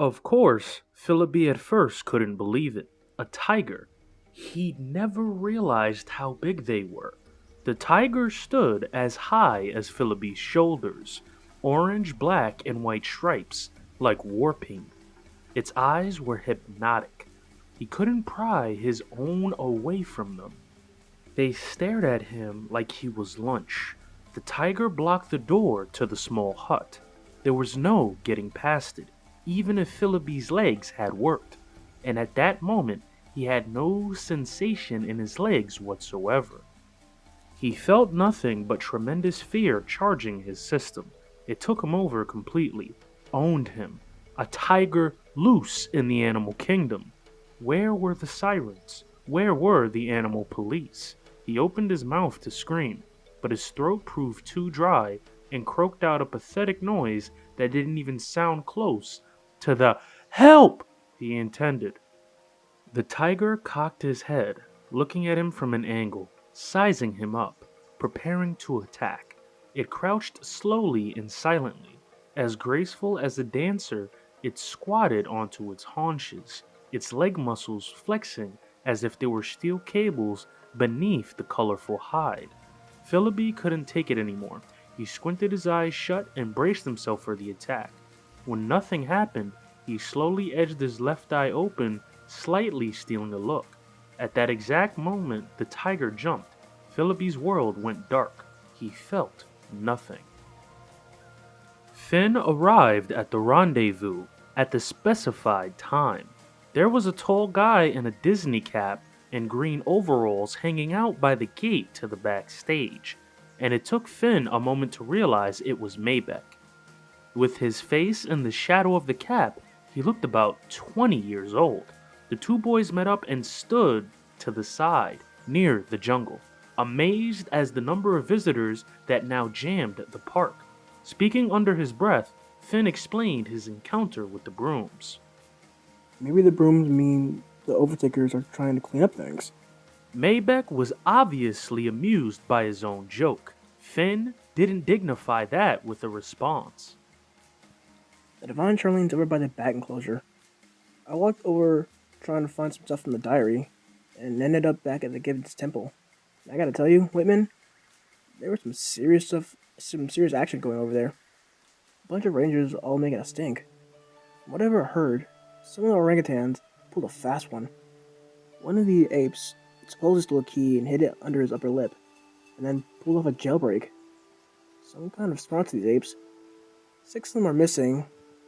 Of course, Philippi at first couldn't believe it. A tiger. He'd never realized how big they were. The tiger stood as high as Philippi's shoulders, orange, black, and white stripes, like war paint. Its eyes were hypnotic. He couldn't pry his own away from them. They stared at him like he was lunch. The tiger blocked the door to the small hut. There was no getting past it, even if Philippi's legs had worked. And at that moment, he had no sensation in his legs whatsoever. He felt nothing but tremendous fear charging his system. It took him over completely, owned him. A tiger loose in the animal kingdom. Where were the sirens? Where were the animal police? He opened his mouth to scream, but his throat proved too dry and croaked out a pathetic noise that didn't even sound close to the help he intended. The tiger cocked his head, looking at him from an angle, sizing him up, preparing to attack. It crouched slowly and silently. As graceful as a dancer, it squatted onto its haunches, its leg muscles flexing as if there were steel cables beneath the colorful hide. Philippi couldn't take it anymore. He squinted his eyes shut and braced himself for the attack. When nothing happened, he slowly edged his left eye open, slightly stealing a look. At that exact moment, the tiger jumped. Philippi's world went dark. He felt nothing. Finn arrived at the rendezvous at the specified time. There was a tall guy in a Disney cap and green overalls hanging out by the gate to the backstage, and it took Finn a moment to realize it was Maybeck. With his face in the shadow of the cap, he looked about 20 years old. The two boys met up and stood to the side, near the jungle, amazed as the number of visitors that now jammed the park. Speaking under his breath, Finn explained his encounter with the brooms. Maybe the brooms mean the overtakers are trying to clean up things. Maybeck was obviously amused by his own joke. Finn didn't dignify that with a response. The Divine Charlene's over by the bat enclosure. I walked over trying to find some stuff from the diary, and ended up back at the Gibbons Temple. I gotta tell you, Whitman, there was some serious action going over there. A bunch of rangers all making a stink. From what I ever heard, some of the orangutans pulled a fast one. One of the apes supposedly stole a key and hid it under his upper lip, and then pulled off a jailbreak. Some kind of smart to these apes. 6 of them are missing.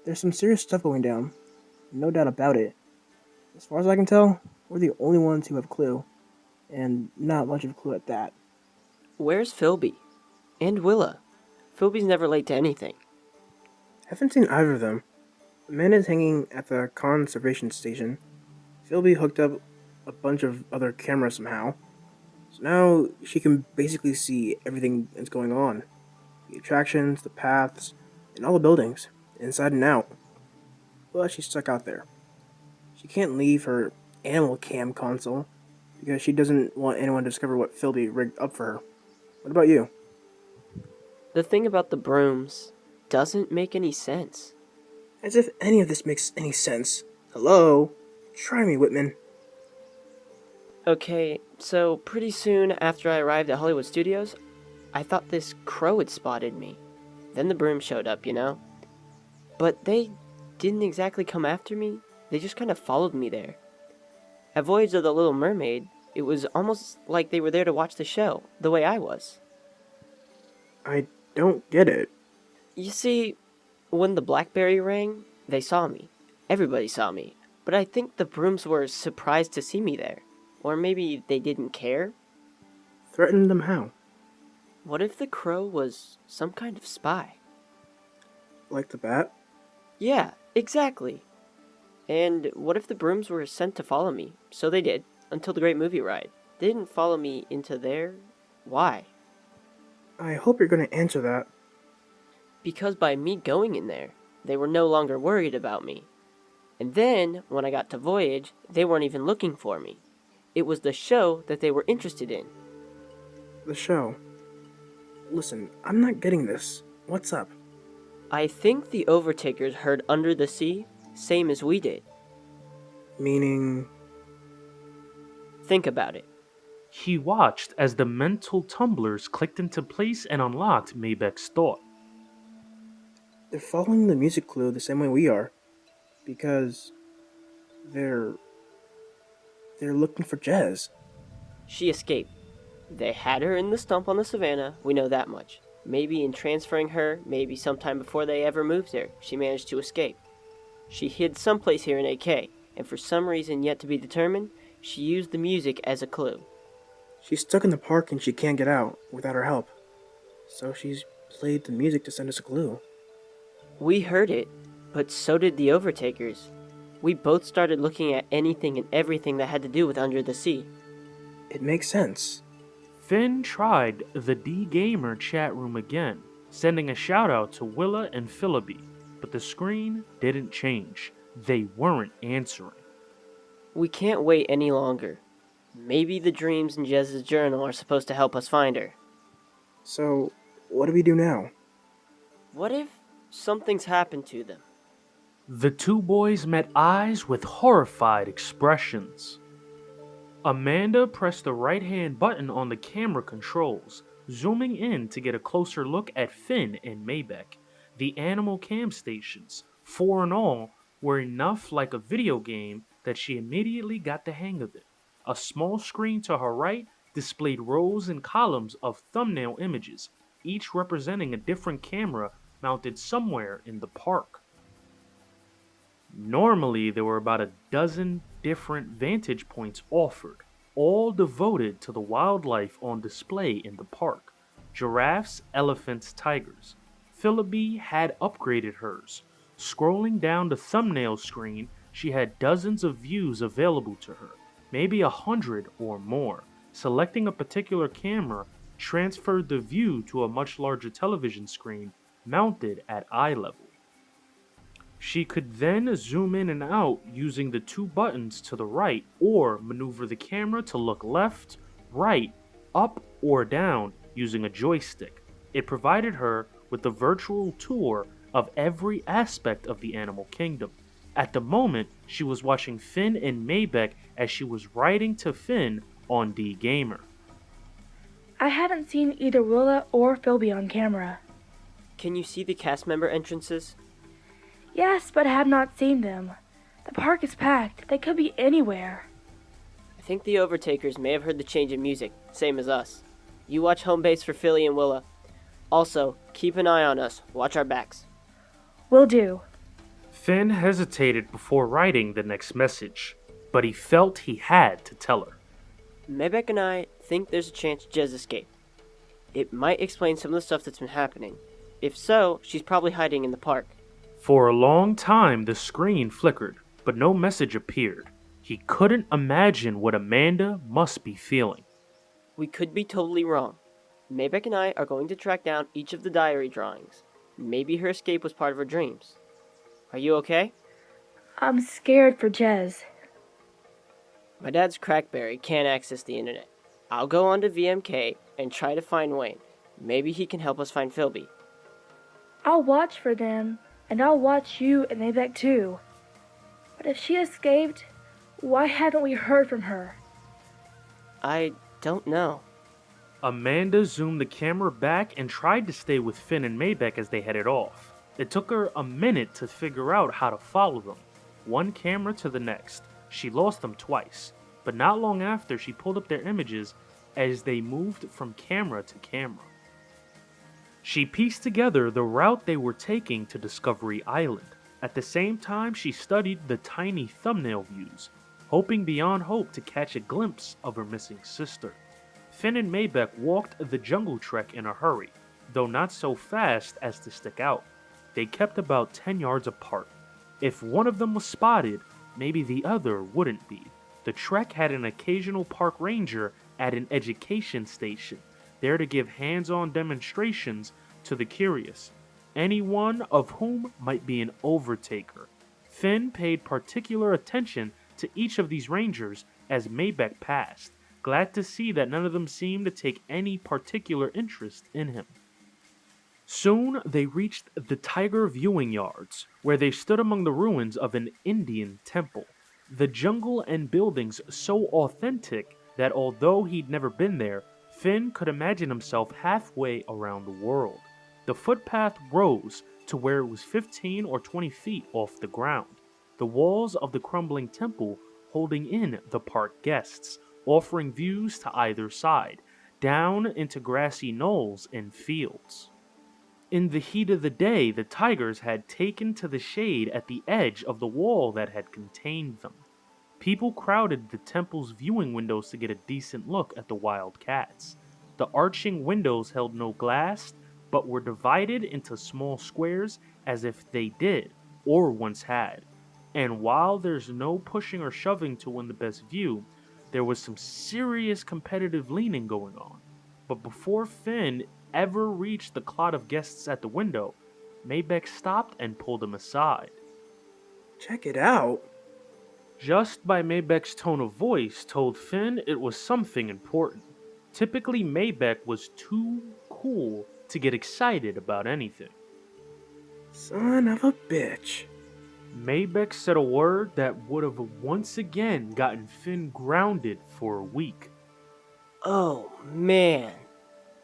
There's some serious stuff going down. No doubt about it. As far as I can tell, we're the only ones who have a clue. And not much of a clue at that. Where's Philby? And Willa? Philby's never late to anything. Haven't seen either of them. Amanda's hanging at the conservation station. Philby hooked up a bunch of other cameras somehow. So now she can basically see everything that's going on. The attractions, the paths, and all the buildings, inside and out. But she's stuck out there. She can't leave her animal cam console because she doesn't want anyone to discover what Philby rigged up for her. What about you? The thing about the brooms doesn't make any sense. As if any of this makes any sense. Hello? Try me, Whitman. Okay, so pretty soon after I arrived at Hollywood Studios, I thought this crow had spotted me. Then the broom showed up, you know? But they didn't exactly come after me. They just kind of followed me there. At Voyage of the Little Mermaid, it was almost like they were there to watch the show, the way I was. I don't get it. You see, when the Blackberry rang, they saw me. Everybody saw me. But I think the brooms were surprised to see me there. Or maybe they didn't care. Threaten them how? What if the crow was some kind of spy? Like the bat? Yeah, exactly. And what if the brooms were sent to follow me? So they did, until the Great Movie Ride. They didn't follow me into there. Why? I hope you're going to answer that. Because by me going in there, they were no longer worried about me. And then, when I got to Voyage, they weren't even looking for me. It was the show that they were interested in. The show. Listen, I'm not getting this. What's up? I think the Overtakers heard Under the Sea same as we did. Meaning, Think about it. He watched as the mental tumblers clicked into place and unlocked Maybeck's thought. they're following the music clue the same way we are. Because they're looking for Jez. She escaped. They had her in the stump on the savannah, we know that much. Maybe in transferring her, maybe sometime before they ever moved there, she managed to escape. She hid someplace here in AK, and for some reason yet to be determined, she used the music as a clue. She's stuck in the park and she can't get out without our help. So she's played the music to send us a clue. We heard it, but so did the Overtakers. We both started looking at anything and everything that had to do with Under the Sea. It makes sense. Finn tried the D-Gamer chat room again, sending a shout out to Willa and Philby, but the screen didn't change. They weren't answering. We can't wait any longer. Maybe the dreams in Jez's journal are supposed to help us find her. So, what do we do now? What if something's happened to them? The two boys met eyes with horrified expressions. Amanda pressed the right-hand button on the camera controls, zooming in to get a closer look at Finn and Maybeck. The animal cam stations, 4 in all, were enough like a video game that she immediately got the hang of it. A small screen to her right displayed rows and columns of thumbnail images, each representing a different camera mounted somewhere in the park. Normally, there were about a dozen different vantage points offered, all devoted to the wildlife on display in the park. Giraffes, elephants, tigers. Philby had upgraded hers. Scrolling down the thumbnail screen, she had dozens of views available to her, maybe 100 or more. Selecting a particular camera transferred the view to a much larger television screen mounted at eye level. She could then zoom in and out using the 2 buttons to the right, or maneuver the camera to look left, right, up, or down using a joystick. It provided her with a virtual tour of every aspect of the animal kingdom. At the moment, she was watching Finn and Maybeck as she was writing to Finn on D-Gamer. I haven't seen either Willa or Philby on camera. Can you see the cast member entrances? Yes, but I have not seen them. The park is packed. They could be anywhere. I think the Overtakers may have heard the change in music, same as us. You watch home base for Philly and Willa. Also, keep an eye on us. Watch our backs. Will do. Finn hesitated before writing the next message, but he felt he had to tell her. Maybeck and I think there's a chance Jez escaped. It might explain some of the stuff that's been happening. If so, she's probably hiding in the park. For a long time, the screen flickered, but no message appeared. He couldn't imagine what Amanda must be feeling. We could be totally wrong. Maybeck and I are going to track down each of the diary drawings. Maybe her escape was part of her dreams. Are you okay? I'm scared for Jez. My dad's crackberry can't access the internet. I'll go on to VMK and try to find Wayne. Maybe he can help us find Philby. I'll watch for them, and I'll watch you and Maybeck too. But if she escaped, why haven't we heard from her? I don't know. Amanda zoomed the camera back and tried to stay with Finn and Maybeck as they headed off. It took her a minute to figure out how to follow them. One camera to the next. She lost them twice, but not long after she pulled up their images as they moved from camera to camera. She pieced together the route they were taking to Discovery Island. At the same time, she studied the tiny thumbnail views, hoping beyond hope to catch a glimpse of her missing sister. Finn and Maybeck walked the jungle trek in a hurry, though not so fast as to stick out. They kept about 10 yards apart. If one of them was spotted, maybe the other wouldn't be. The trek had an occasional park ranger at an education station, there to give hands-on demonstrations to the curious, any one of whom might be an overtaker. Finn paid particular attention to each of these rangers as Maybeck passed, glad to see that none of them seemed to take any particular interest in him. Soon they reached the tiger viewing yards, where they stood among the ruins of an Indian temple. The jungle and buildings so authentic that although he'd never been there, Finn could imagine himself halfway around the world. The footpath rose to where it was 15 or 20 feet off the ground, the walls of the crumbling temple holding in the park guests, offering views to either side, down into grassy knolls and fields. In the heat of the day, the tigers had taken to the shade at the edge of the wall that had contained them. People crowded the temple's viewing windows to get a decent look at the wild cats. The arching windows held no glass, but were divided into small squares as if they did, or once had. And while there's no pushing or shoving to win the best view, there was some serious competitive leaning going on. But before Finn ever reached the clot of guests at the window, Maybeck stopped and pulled him aside. Check it out. Just by Maybeck's tone of voice told Finn it was something important. Typically, Maybeck was too cool to get excited about anything. Son of a bitch. Maybeck said a word that would have once again gotten Finn grounded for a week. Oh, man.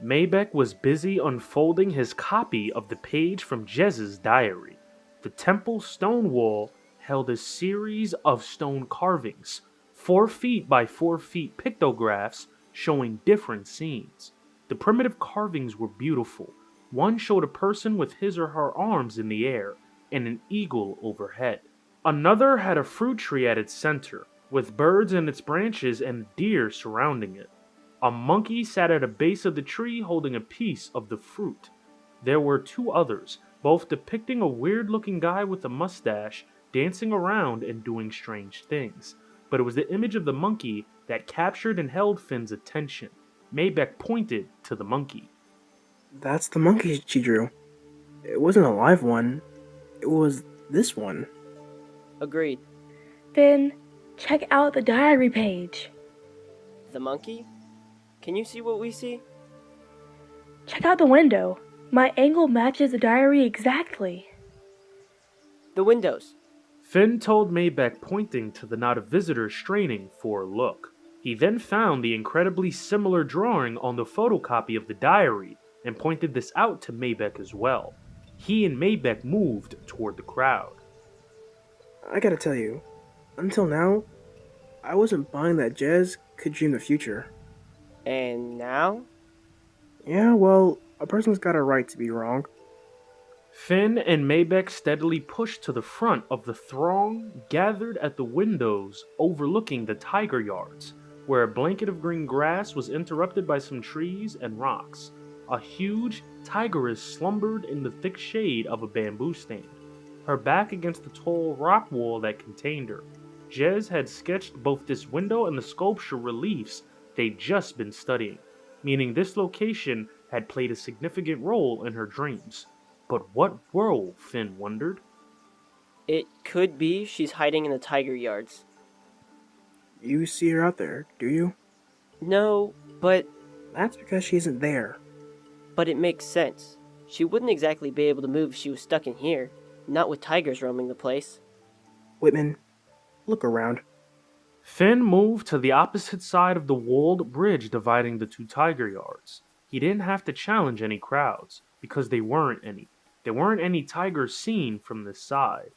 Maybeck was busy unfolding his copy of the page from Jez's diary. The temple stone wall held a series of stone carvings, 4 feet by 4 feet pictographs showing different scenes. The primitive carvings were beautiful. One showed a person with his or her arms in the air and an eagle overhead. Another had a fruit tree at its center, with birds in its branches and deer surrounding it. A monkey sat at a base of the tree holding a piece of the fruit. There were 2 others, both depicting a weird-looking guy with a mustache dancing around and doing strange things. But it was the image of the monkey that captured and held Finn's attention. Maybeck pointed to the monkey. That's the monkey she drew. It wasn't a live one. It was this one. Agreed. Finn, check out the diary page. The monkey? Can you see what we see? Check out the window. My angle matches the diary exactly. The windows. Finn told Maybeck, pointing to the knot of visitors straining for a look. He then found the incredibly similar drawing on the photocopy of the diary and pointed this out to Maybeck as well. He and Maybeck moved toward the crowd. I gotta tell you, until now, I wasn't buying that Jez could dream the future. And now? Yeah, well, a person's got a right to be wrong. Finn and Maybeck steadily pushed to the front of the throng gathered at the windows overlooking the tiger yards, where a blanket of green grass was interrupted by some trees and rocks. A huge tigress slumbered in the thick shade of a bamboo stand, her back against the tall rock wall that contained her. Jez had sketched both this window and the sculpture reliefs they'd just been studying, meaning this location had played a significant role in her dreams. But what role, Finn wondered? It could be she's hiding in the tiger yards. You see her out there, do you? No, but That's because she isn't there. it makes sense. She wouldn't exactly be able to move if she was stuck in here, not with tigers roaming the place. Whitman, look around. Finn moved to the opposite side of the walled bridge dividing the 2 tiger yards. He didn't have to challenge any crowds, because there weren't any. There weren't any tigers seen from this side.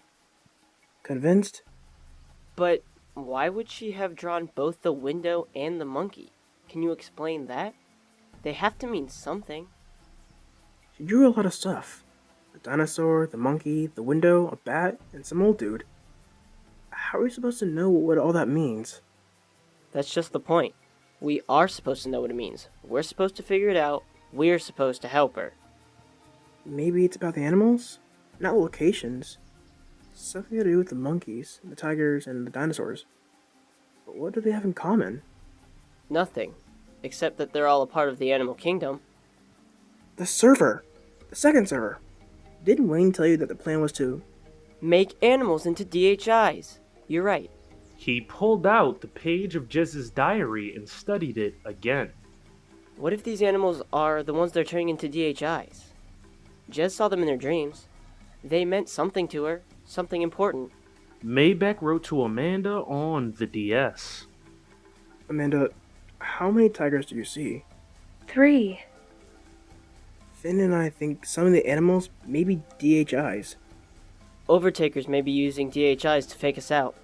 Convinced? But why would she have drawn both the window and the monkey? Can you explain that? They have to mean something. She drew a lot of stuff. A dinosaur, the monkey, the window, a bat, and some old dude. How are we supposed to know what all that means? That's just the point. We are supposed to know what it means. We're supposed to figure it out. We're supposed to help her. Maybe it's about the animals? Not locations. Something to do with the monkeys, the tigers, and the dinosaurs. But what do they have in common? Nothing. Except that they're all a part of the animal kingdom. The server! The second server! Didn't Wayne tell you that the plan was to... Make animals into DHIs. You're right. He pulled out the page of Jez's diary and studied it again. What if these animals are the ones they're turning into DHIs? Jez saw them in her dreams. They meant something to her, something important. Maybeck wrote to Amanda on the DS. Amanda, how many tigers do you see? 3. Finn and I think some of the animals may be DHIs. Overtakers may be using DHIs to fake us out.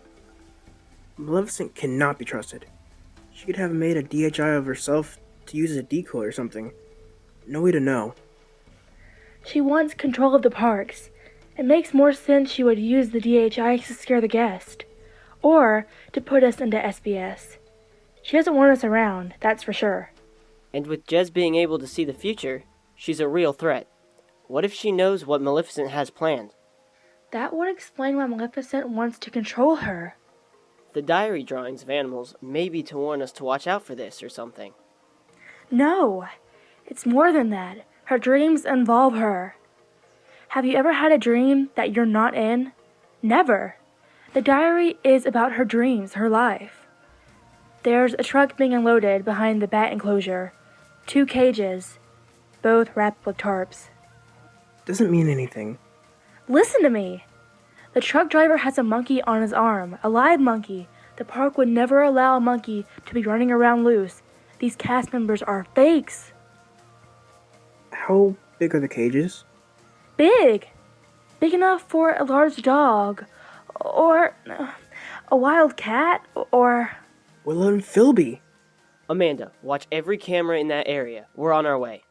Maleficent cannot be trusted. She could have made a DHI of herself to use as a decoy or something. No way to know. She wants control of the parks. It makes more sense she would use the DHI to scare the guest. Or to put us into SBS. She doesn't want us around, that's for sure. And with Jez being able to see the future, she's a real threat. What if she knows what Maleficent has planned? That would explain why Maleficent wants to control her. The diary drawings of animals may be to warn us to watch out for this or something. No, it's more than that. Her dreams involve her. Have you ever had a dream that you're not in? Never. The diary is about her dreams, her life. There's a truck being unloaded behind the bat enclosure. 2 cages, both wrapped with tarps. Doesn't mean anything. Listen to me. The truck driver has a monkey on his arm, a live monkey. The park would never allow a monkey to be running around loose. These cast members are fakes. How big are the cages? Big. Big enough for a large dog. Or a wild cat. Or... Willow and Philby. Amanda, watch every camera in that area. We're on our way.